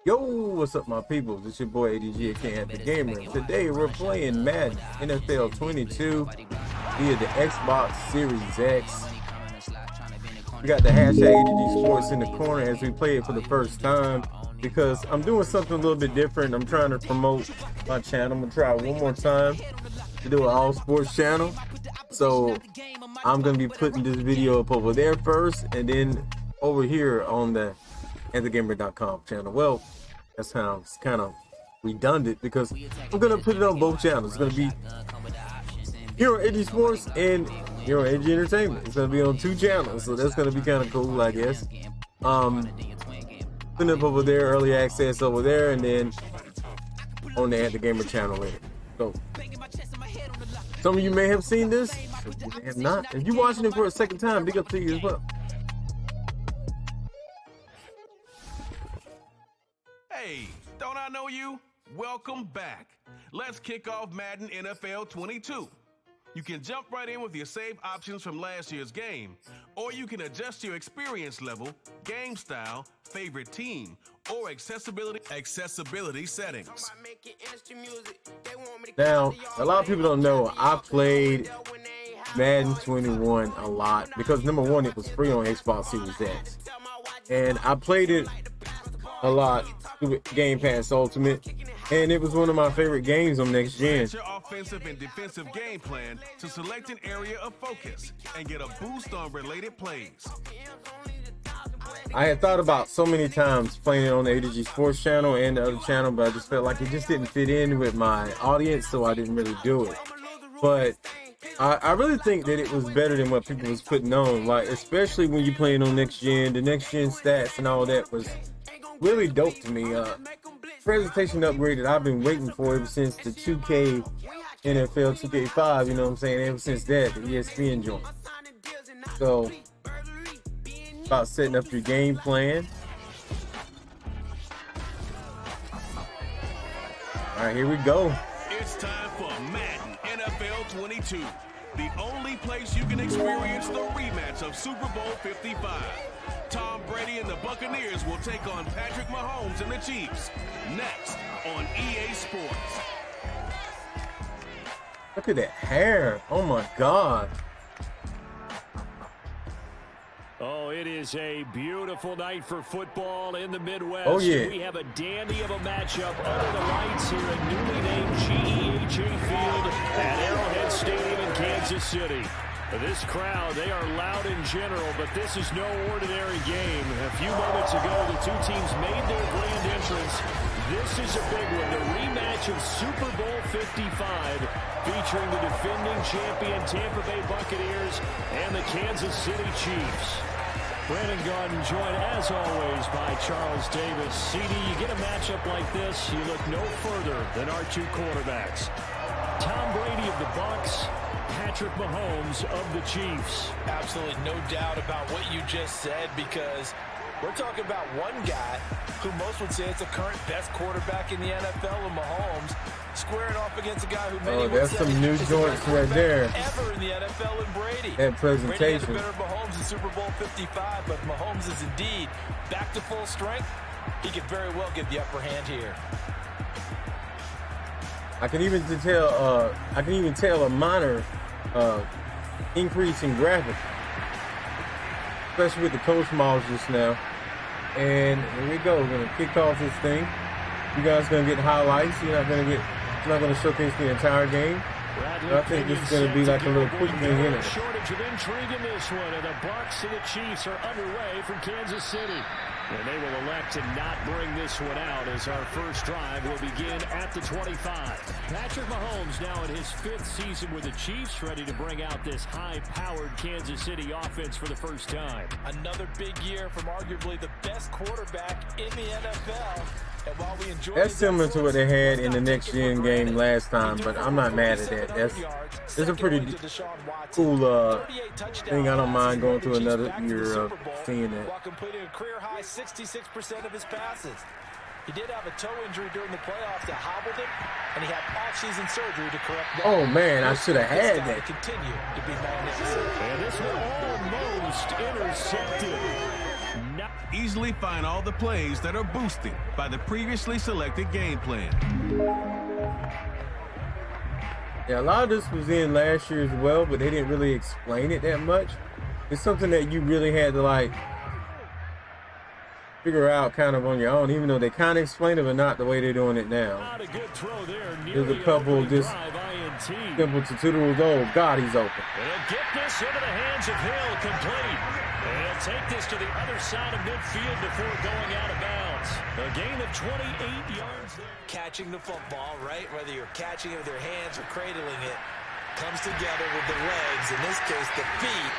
Yo, what's up, my people? This your boy ADG aka the Gamer. Today we're playing Madden NFL 22 via the Xbox Series X. We got the hashtag ADG Sports in the corner as we play it for the first time because I'm doing something a little bit different. I'm trying to promote my channel. I'm gonna try one more time to do an all sports channel. So I'm gonna be putting this video up over there first and then over here on the thegamer.com channel. Well, that sounds kind of redundant because I'm gonna put it on both channels. It's gonna be here on AG Sports and here on AG Entertainment. It's gonna be on two channels, so that's gonna be kind of cool, I guess. Putting up over there, early access over there, and then on the Gamer channel later. So some of you may have seen this, some of you may have not. If you're watching it for a second time, big up to you as well. Hey, don't I know you? Welcome back. Let's kick off Madden NFL 22. You can jump right in with your save options from last year's game, or you can adjust your experience level, game style, favorite team, or accessibility settings. Now, a lot of people don't know I played Madden 21 a lot because number one, it was free on Xbox Series X, and I played it a lot with Game Pass Ultimate, and it was one of my favorite games on next gen. Set your offensive and defensive game plan to select an area of focus and get a boost on related plays. I had thought about so many times playing it on the ADG Sports channel and the other channel, but I just felt like it just didn't fit in with my audience, so I didn't really do it. But I really think that it was better than what people was putting on, like especially when you're playing on next gen. The next gen stats and all that was really dope to me. Presentation upgrade that I've been waiting for ever since the 2K NFL 2K5, you know what I'm saying, ever since that, the ESPN joint. So about setting up your game plan. All right, here we go. It's time for Madden NFL 22, the only place you can experience the rematch of Super Bowl 55. Tom Brady and the Buccaneers will take on Patrick Mahomes and the Chiefs next on EA Sports. Look at that hair. Oh my God. Oh, it is a beautiful night for football in the Midwest. Oh, yeah. We have a dandy of a matchup under the lights here at newly named GEHA Field at Arrowhead Stadium in Kansas City. This crowd, they are loud in general, but this is no ordinary game. A few moments ago, the two teams made their grand entrance. This is a big one, the rematch of Super Bowl 55, featuring the defending champion Tampa Bay Buccaneers and the Kansas City Chiefs. Brandon Garden joined, as always, by Charles Davis. CD, you get a matchup like this, you look no further than our two quarterbacks. Tom Brady of the Bucs, Patrick Mahomes of the Chiefs. Absolutely no doubt about what you just said, because we're talking about one guy who most would say is the current best quarterback in the NFL, and Mahomes, squaring off against a guy who many would that's say some new is joints the right there. ever in the NFL, and Brady. That presentation. Brady had the better Mahomes in Super Bowl 55, but Mahomes is indeed back to full strength. He could very well get the upper hand here. I can even tell a minor increase in graphics, especially with the coach models just now. And here we go. We're gonna kick off this thing. You guys gonna get highlights. You're not gonna showcase the entire game. I think this is gonna be like a little quick thing in it. Shortage of intrigue in this one, and the Bucs and the Chiefs are underway from Kansas City. And they will elect to not bring this one out as our first drive will begin at the 25. Patrick Mahomes now in his fifth season with the Chiefs, ready to bring out this high-powered Kansas City offense for the first time. Another big year from arguably the best quarterback in the NFL. And while we enjoy That's similar to what they had in the next gen game last time, but I'm not mad at that. That's a pretty cool thing. I don't mind going through another year of seeing that. While completing a career-high 66% of his passes. He did have a toe injury during the playoffs that hobbled him, and he had off-season surgery to correct that. Oh man, I should have had that. Continue to be magnificent. And this one almost intercepted. Easily find all the plays that are boosted by the previously selected game plan. Yeah, a lot of this was in last year as well, but they didn't really explain it that much. It's something that you really had to like figure out kind of on your own, even though they kind of explained it, but not the way they're doing it now. Not a good throw there. There's a couple just simple tutorials. Oh, God, he's open. They'll get this into the hands of Hill, complete. And he'll take this to the other side of midfield before going out of bounds. A gain of 28 yards there. Catching the football, right? Whether you're catching it with your hands or cradling it, comes together with the legs. In this case, the feet.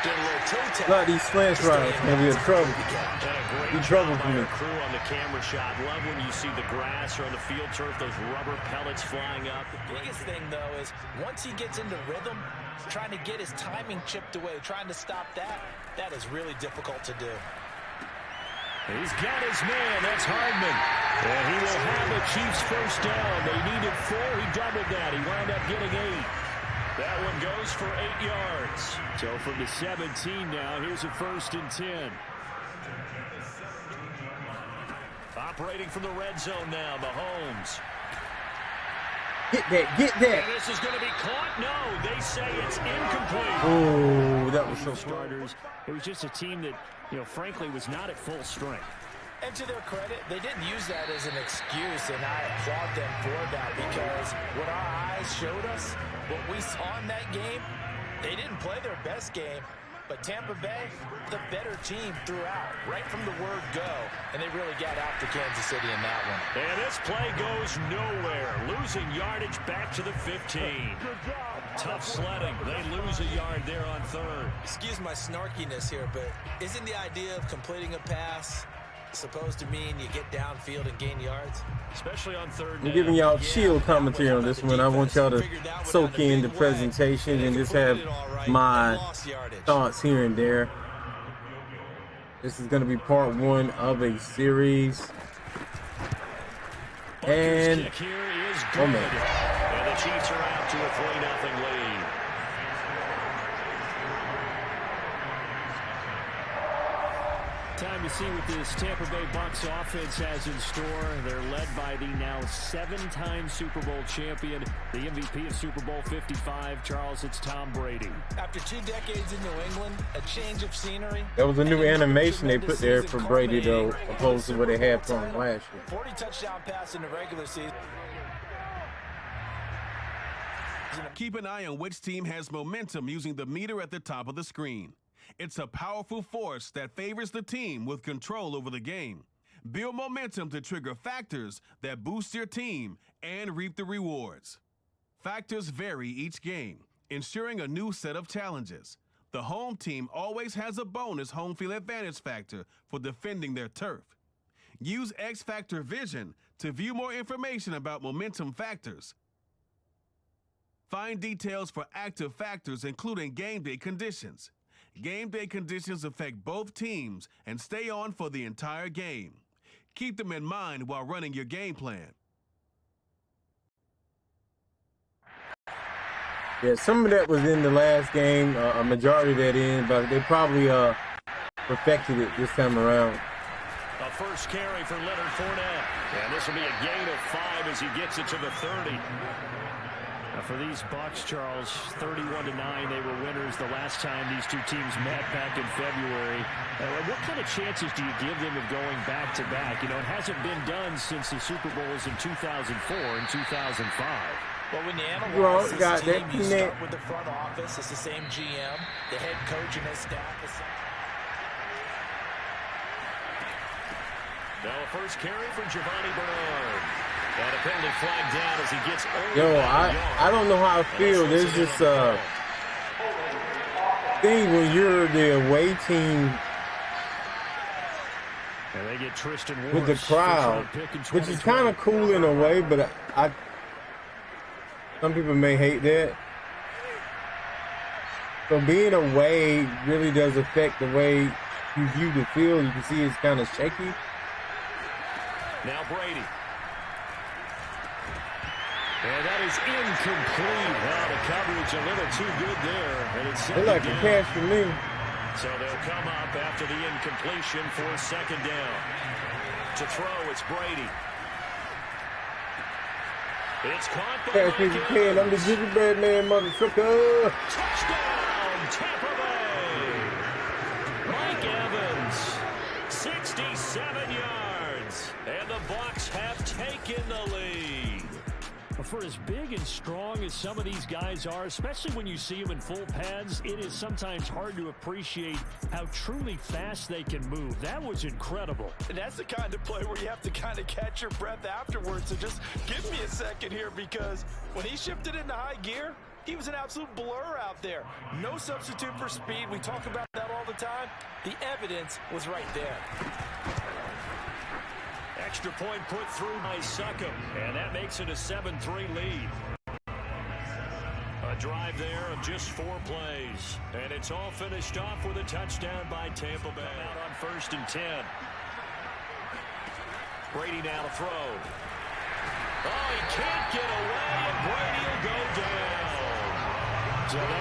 Doing a little toe tap. Like these slants routes, maybe a trouble. Be trouble for me. Crew on the camera shot. Love when you see the grass or on the field turf, those rubber pellets flying up. The biggest thing, though, is once he gets into rhythm, trying to get his timing chipped away, trying to stop that is really difficult to do. He's got his man. That's Hardman. And he will have the Chiefs first down. They needed 4. He doubled that. He wound up getting 8. That one goes for 8 yards. So from the 17 now, here's a 1st and 10. Operating from the red zone now, Mahomes. Get that, get that. And this is going to be caught. No, they say it's incomplete. Oh, that was so starters. It was just a team that, frankly, was not at full strength. And to their credit, they didn't use that as an excuse, and I applaud them for that, because what our eyes showed us, what we saw in that game, they didn't play their best game, but Tampa Bay, the better team throughout, right from the word go, and they really got out to Kansas City in that one. And this play goes nowhere, losing yardage back to the 15. Tough sledding. They lose a yard there on 3rd. Excuse my snarkiness here, but isn't the idea of completing a pass supposed to mean you get downfield and gain yards? Especially on 3rd down. I'm giving y'all chill commentary on this one. I want y'all to soak in the presentation and just have my thoughts here and there. This is going to be part 1 of a series. And kick here is good. And the Chiefs are out to a 3-0 lead. Time to see what this Tampa Bay Bucs offense has in store. They're led by the now 7-time Super Bowl champion, the MVP of Super Bowl 55. Charles, it's Tom Brady. After 2 decades in New England, a change of scenery. That was a new animation they put there for Brady, though, opposed to what they had for him last year. 40 touchdown pass in the regular season. Keep an eye on which team has momentum using the meter at the top of the screen. It's a powerful force that favors the team with control over the game. Build momentum to trigger factors that boost your team and reap the rewards. Factors vary each game, ensuring a new set of challenges. The home team always has a bonus home field advantage factor for defending their turf. Use X Factor Vision to view more information about momentum factors. Find details for active factors, including game day conditions. Game day conditions affect both teams and stay on for the entire game. Keep them in mind while running your game plan. Yeah, some of that was in the last game, a majority of that in, but they probably perfected it this time around. A first carry for Leonard Fournette. And this will be a gain of 5 as he gets it to the 30. Now for these Bucs, Charles, 31-9, they were winners the last time these two teams met back in February. What kind of chances do you give them of going back-to-back? It hasn't been done since the Super Bowls in 2004 and 2005. Well, when you analyze this team, you start with the front office. It's the same GM, the head coach and his staff. Now a first carry for Giovanni Bernard. And a penalty flag down as he gets over. Yo, I don't know how I feel. There's this thing when you're the away team and they get Tristan with the crowd, which is kind of cool in a way, but some people may hate that. So being away really does affect the way you view the field. You can see it's kind of shaky. Now Brady. And that is incomplete. Well, the coverage a little too good there. And it's they like to pass for me. So they'll come up after the incompletion for second down. To throw, it's Brady. It's caught by Catch me if you can. I'm the gingerbread man, motherfucker. Touchdown, Tampa Bay. Mike Evans, 67 yards. And the Bucs have taken the lead. For as big and strong as some of these guys are, especially when you see them in full pads, it is sometimes hard to appreciate how truly fast they can move. That was incredible. And that's the kind of play where you have to kind of catch your breath afterwards. So just give me a second here, because when he shifted into high gear, he was an absolute blur out there. No substitute for speed. We talk about that all the time. The evidence was right there. Extra point put through by Suckham, and that makes it a 7-3 lead. A drive there of just 4 plays, and it's all finished off with a touchdown by Tampa Bay. Out on 1st and 10. Brady now to throw. Oh, he can't get away, and Brady will go down.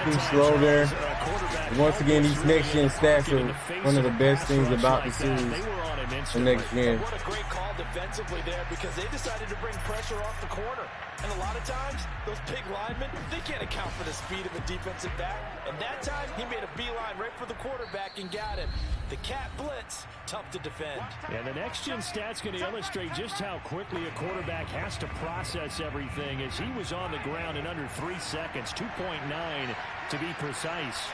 Too slow there. Once again, these next-gen stats are one of the best things about the series. The next gen. What a great call defensively there, because they decided to bring pressure off the corner. And a lot of times, those big linemen, they can't account for the speed of a defensive back. And that time, he made a beeline right for the quarterback and got him. The cat blitz, tough to defend. And the next-gen stat's going to illustrate just how quickly a quarterback has to process everything, as he was on the ground in under 3 seconds, 2.9 to be precise.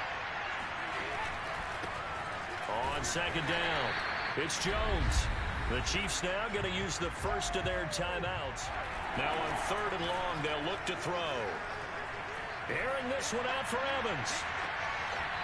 On second down, it's Jones. The Chiefs now going to use the first of their timeouts. Now on 3rd and long, they'll look to throw. Airing this one out for Evans.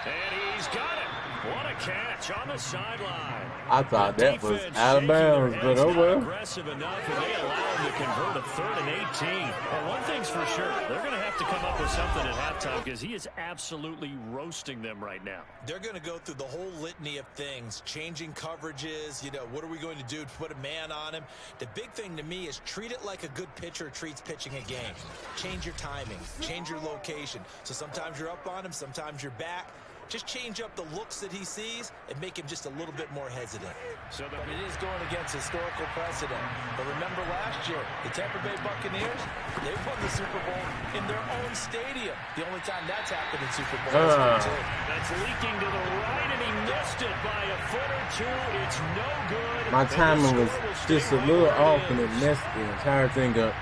And he's got it. What a catch on the sideline. I thought that was out of bounds, but oh well. Aggressive enough, and they allow him to convert a 3rd and 18. Well, one thing's for sure, they're going to have to come up with something at halftime, because he is absolutely roasting them right now. They're going to go through the whole litany of things, changing coverages, what are we going to do to put a man on him? The big thing to me is treat it like a good pitcher treats pitching a game. Change your timing, change your location. So sometimes you're up on him, sometimes you're back. Just change up the looks that he sees and make him just a little bit more hesitant. But it is going against historical precedent. But remember last year, the Tampa Bay Buccaneers, they won the Super Bowl in their own stadium. The only time that's happened in Super Bowl history, too. That's leaking to the right, and he missed it by a foot or two. It's no good. My timing was just a little off, and it messed the entire thing up.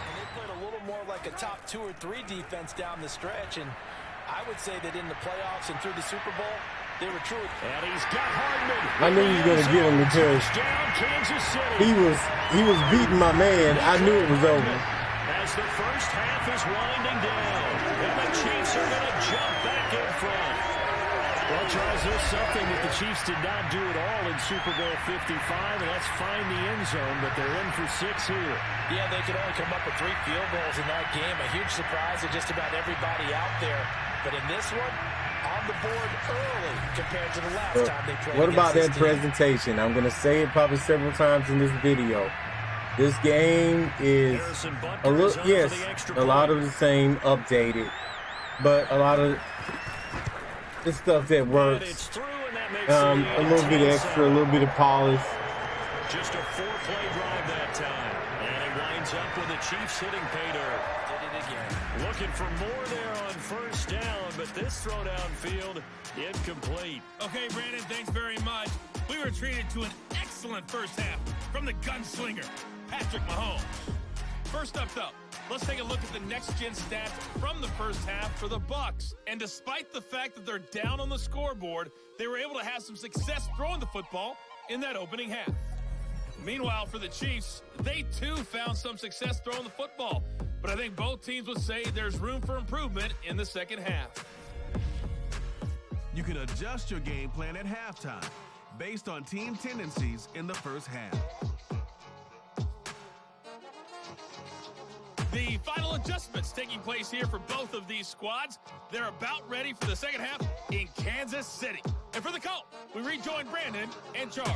And they played a little more like a top 2 or 3 defense down the stretch, and I would say that in the playoffs and through the Super Bowl, they were truly. And he's got Hardman. I knew he was going to get him, because he was beating my man. I knew it was over. As the first half is winding down, and the Chiefs are going to jump back in front. Well, Charles, there's something that the Chiefs did not do at all in Super Bowl 55, and that's find the end zone, but they're in for 6 here. Yeah, they could only come up with 3 field goals in that game. A huge surprise to just about everybody out there. But in this one, on the board early compared to the last time they played. What about that presentation? I'm going to say it probably several times in this video. This game is a little, yes, a lot of the same, updated, but a lot of the stuff that works, a little bit extra, a little bit of polish. Just a 4-play drive that time, and it winds up with the Chiefs hitting pay dirt. Did it again. Looking for more there on 1st down, but this throw downfield incomplete. Okay, Brandon, thanks very much. We were treated to an excellent first half from the gunslinger, Patrick Mahomes. First up, though, let's take a look at the next-gen stats from the first half for the Bucs. And despite the fact that they're down on the scoreboard, they were able to have some success throwing the football in that opening half. Meanwhile, for the Chiefs, they too found some success throwing the football. But I think both teams would say there's room for improvement in the second half. You can adjust your game plan at halftime based on team tendencies in the first half. The final adjustments taking place here for both of these squads. They're about ready for the second half in Kansas City. And for the call, we rejoin Brandon and Charles.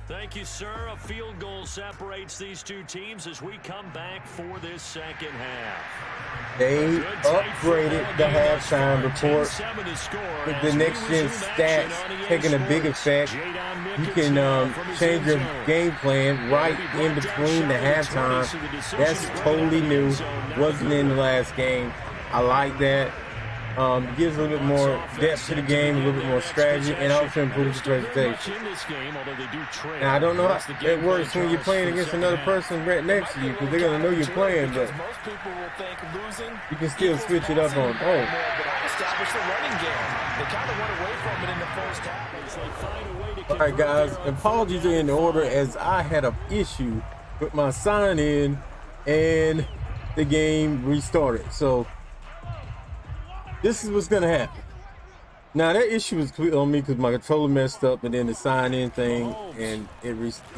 Thank you, sir. A field goal separates these two teams as we come back for this second half. They upgraded the halftime report with the next-gen stats taking a big effect. You can change your game plan right in between the halftime. That's totally new. Wasn't in the last game. I like that. Gives a little bit more depth to the game, a little bit more strategy, and also improves the presentation. Now, I don't know how it works when you're playing against another person right next to you, because they're going to know you're playing, but you can still switch it up on. All right, guys, apologies are in order as I had an issue with my sign-in and the game restarted. So this is what's gonna happen. Now that issue was clear on me because my controller messed up, and then the sign-in thing, and the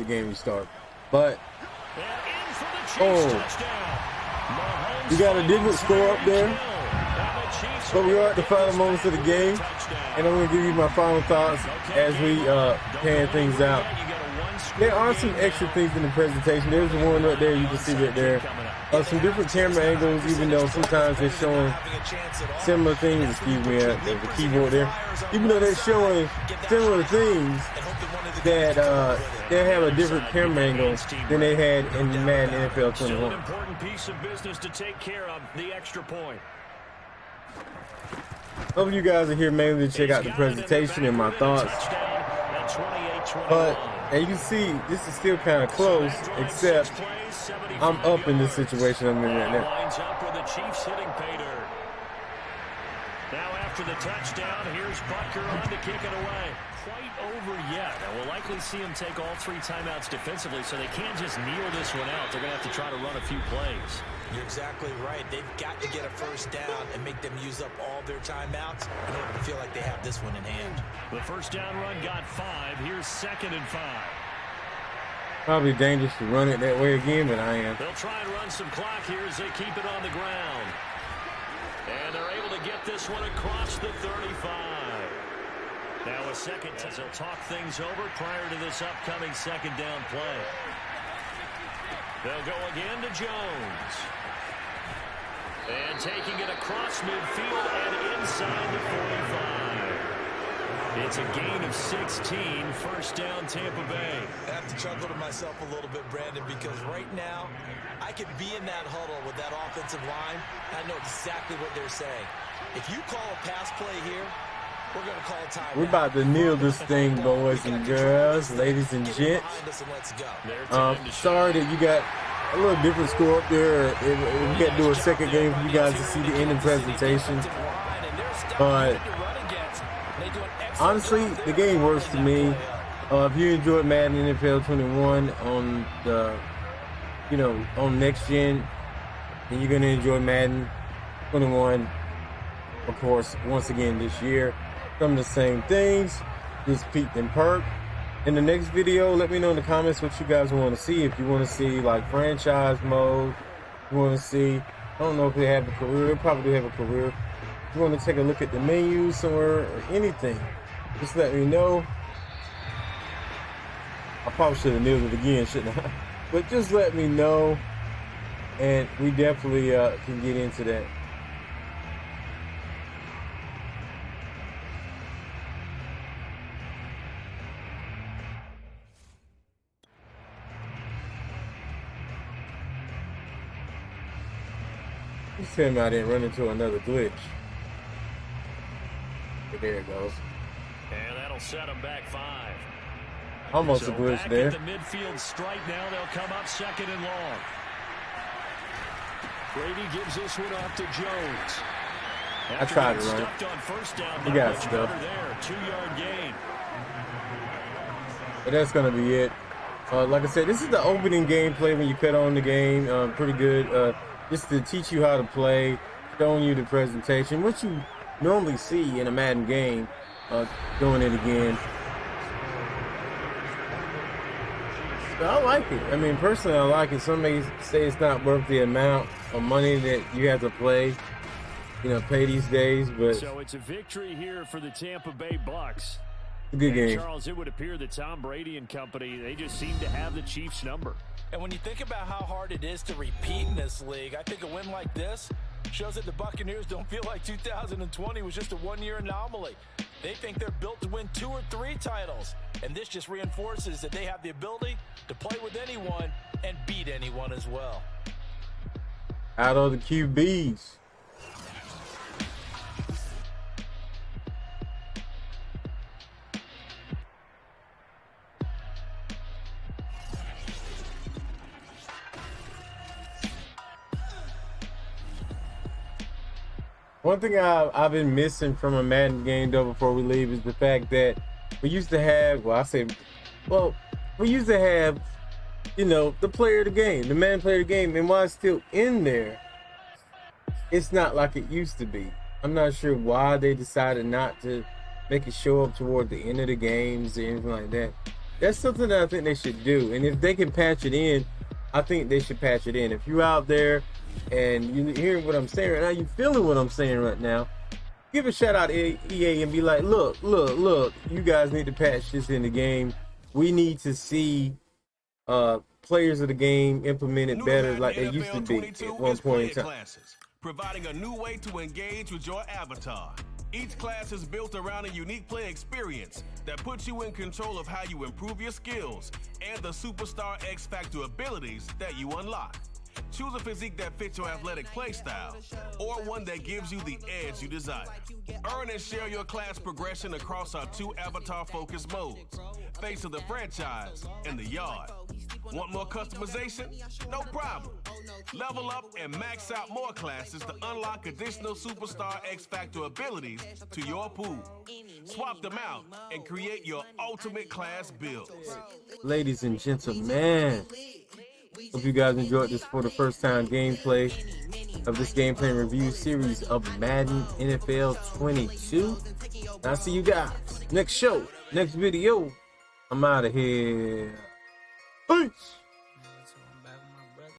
game restarted. But you got a different score up there. But we are at the final moments of the game, and I'm gonna give you my final thoughts as we pan things out. There are some extra things in the presentation. There's the one right there you can see right there. Some different camera angles, even though sometimes they're showing similar things. Excuse me, there's the keyboard there. Even though they're showing similar things, that they have a different camera angle than they had in Madden NFL 21. An important piece of business to take care of, the extra point. Some of you guys are here mainly to check out the presentation and my thoughts. But as you can see, this is still kind of close, except I'm up in this situation I'm in right now. Now after the touchdown, here's Butker on to kick it away. Quite over yet. And we'll likely see him take all 3 timeouts defensively, so they can't just kneel this one out. They're going to have to try to run a few plays. You're exactly right. They've got to get a first down and make them use up all their timeouts in order to feel like they have this one in hand. The first down run got 5. Here's 2nd and 5. Probably dangerous to run it that way again, but I am. They'll try and run some clock here as they keep it on the ground. And they're able to get this one across the 35. Now a second as they'll talk things over prior to this upcoming second down play. They'll go again to Jones. And taking it across midfield and inside the 45. It's a gain of 16, first down Tampa Bay. I have to chuckle to myself a little bit, Brandon, because right now I could be in that huddle with that offensive line. I know exactly what they're saying. If you call a pass play here, we're going to call a timeout. We're about to kneel this thing, boys and girls, ladies and gents. Sorry that you got a little different score up there. We got to do a second game for you guys to see the ending presentation. But honestly, the game works to me. If you enjoyed Madden NFL 21 on the, on next gen, then you're going to enjoy Madden 21, of course, once again this year. Some of the same things, just peaked and perk. In the next video, let me know in the comments what you guys want to see. If you want to see like franchise mode, you want to see, I don't know if they have a career, they probably do have a career. If you want to take a look at the menu somewhere or anything, just let me know. I probably should have nailed it again, shouldn't I? But just let me know, and we definitely can get into that. Just tell me I didn't run into another glitch. But there it goes. And that'll set them back 5. Almost a glitch back there. At the midfield strike now, they'll come up 2nd and long. Brady gives this one off to Jones. I tried to run. On first down, you got stuff. There, 2-yard gain. But that's gonna be it. Like I said, this is the opening gameplay when you cut on the game. Pretty good. Just to teach you how to play, showing you the presentation, what you normally see in a Madden game, doing it again. But I like it. I mean, personally, I like it. Some may say it's not worth the amount of money that you have to play, pay these days. But so it's a victory here for the Tampa Bay Bucks. Good game. Charles, it would appear that Tom Brady and company, they just seem to have the Chiefs' number. And when you think about how hard it is to repeat in this league, I think a win like this shows that the Buccaneers don't feel like 2020 was just a one-year anomaly. They think they're built to win 2 or 3 titles. And this just reinforces that they have the ability to play with anyone and beat anyone as well. Out of the QBs. One thing I've been missing from a Madden game, though, before we leave, is the fact that we used to have, we used to have, you know, the player of the game, the Madden player of the game, and while it's still in there, it's not like it used to be. I'm not sure why they decided not to make it show up toward the end of the games or anything like that. That's something that I think they should do, and if they can patch it in, I think they should patch it in. If you're out there and you hearing what I'm saying right now, you feeling what I'm saying right now, give a shout out to EA and be like, look, you guys need to patch this in the game. We need to see players of the game implemented better like they used to be at one point in time. Providing a new way to engage with your avatar. Each class is built around a unique play experience that puts you in control of how you improve your skills and the superstar X Factor abilities that you unlock. Choose a physique that fits your athletic play style or one that gives you the edge you desire. Earn and share your class progression across our 2 avatar-focused modes, Face of the Franchise and the Yard. Want more customization? No problem. Level up and max out more classes to unlock additional Superstar X Factor abilities to your pool. Swap them out and create your ultimate class build. Ladies and gentlemen, hope you guys enjoyed this for the first time gameplay of this gameplay review series of Madden NFL 22. I'll see you guys next show, next video. I'm out of here. Peace.